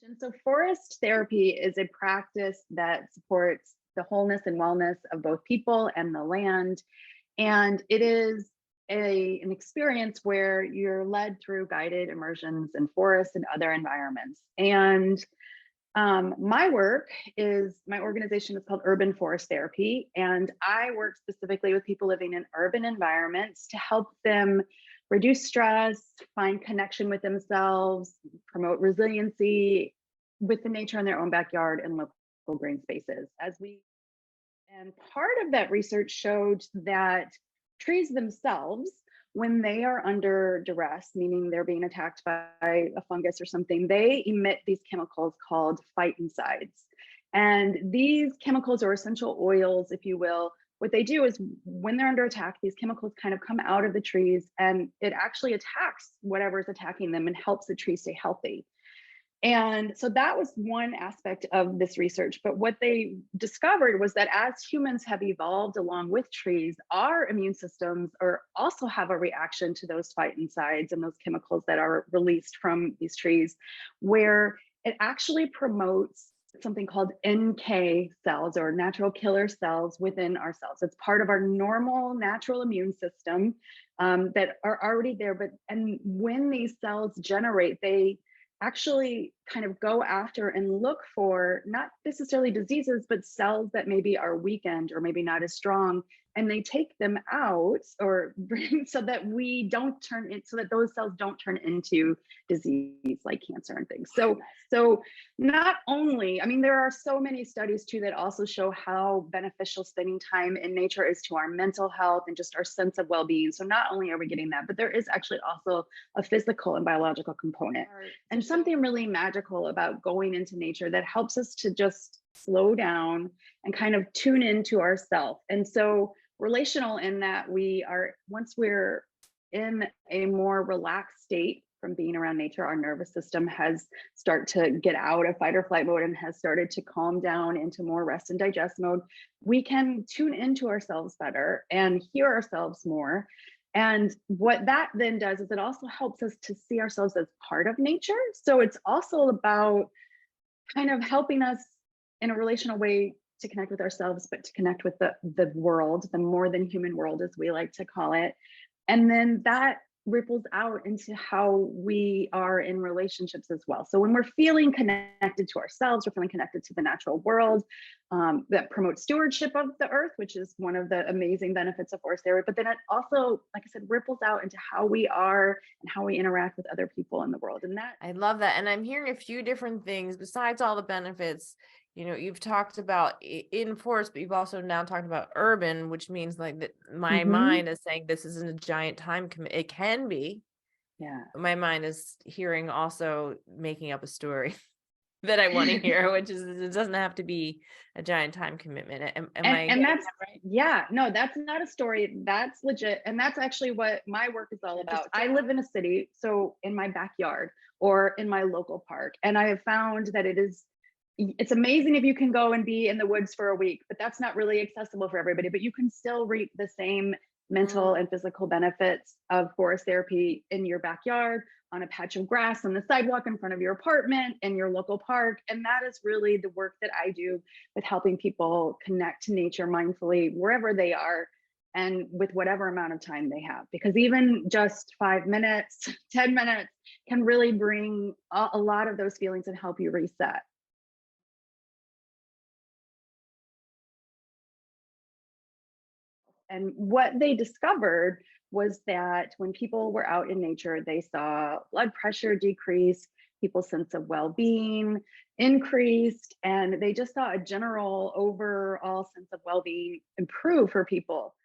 And so forest therapy is a practice that supports the wholeness and wellness of both people and the land. And it is an experience where you're led through guided immersions in forests and other environments. And my work is, my organization is called Urban Forest Therapy, and I work specifically with people living in urban environments to help them reduce stress, find connection with themselves, promote resiliency with the nature in their own backyard and local green spaces. And part of that research showed that trees themselves, when they are under duress, meaning they're being attacked by a fungus or something, they emit these chemicals called phytoncides. And these chemicals, or essential oils, if you will, what they do is when they're under attack, these chemicals kind of come out of the trees and it actually attacks whatever is attacking them and helps the tree stay healthy. And so that was one aspect of this research. But what they discovered was that as humans have evolved along with trees, our immune systems also have a reaction to those phytoncides and those chemicals that are released from these trees, where it actually promotes something called NK cells, or natural killer cells, within our cells. It's part of our normal natural immune system that are already there. And when these cells generate, they actually kind of go after and look for not necessarily diseases, but cells that maybe are weakened or maybe not as strong, and they take them out or bring so that so that those cells don't turn into disease like cancer and things. So not only, I mean, there are so many studies too that also show how beneficial spending time in nature is to our mental health and just our sense of well-being. So not only are we getting that, but there is actually also a physical and biological component, and something really magical about going into nature that helps us to just slow down and kind of tune into ourselves. And so relational in that once we're in a more relaxed state from being around nature, our nervous system has started to get out of fight or flight mode and has started to calm down into more rest and digest mode. We can tune into ourselves better and hear ourselves more. And what that then does is it also helps us to see ourselves as part of nature. So it's also about kind of helping us in a relational way to connect with ourselves, but to connect with the world, the more than human world, as we like to call it. And then that ripples out into how we are in relationships as well. So when we're feeling connected to ourselves, we're feeling connected to the natural world, that promotes stewardship of the earth, which is one of the amazing benefits of forest therapy. But then it also, like I said, ripples out into how we are and how we interact with other people in the world. And that, I love that. And I'm hearing a few different things besides all the benefits. You've talked about in forest, but you've also now talked about urban, which means like that my mind is saying this isn't a giant time commitment. It can be. Yeah. My mind is hearing also making up a story that I want to hear, which is it doesn't have to be a giant time commitment. Am I and that's right? Yeah, no, that's not a story. That's legit. And that's actually what my work is all about. I live in a city, so in my backyard or in my local park. And I have found that it's amazing if you can go and be in the woods for a week, but that's not really accessible for everybody. But you can still reap the same mental and physical benefits of forest therapy in your backyard, on a patch of grass, on the sidewalk in front of your apartment, in your local park. And that is really the work that I do with helping people connect to nature mindfully wherever they are and with whatever amount of time they have. Because even just 5 minutes, 10 minutes can really bring a lot of those feelings and help you reset. And what they discovered was that when people were out in nature, they saw blood pressure decrease, people's sense of well-being increased, and they just saw a general overall sense of well-being improve for people.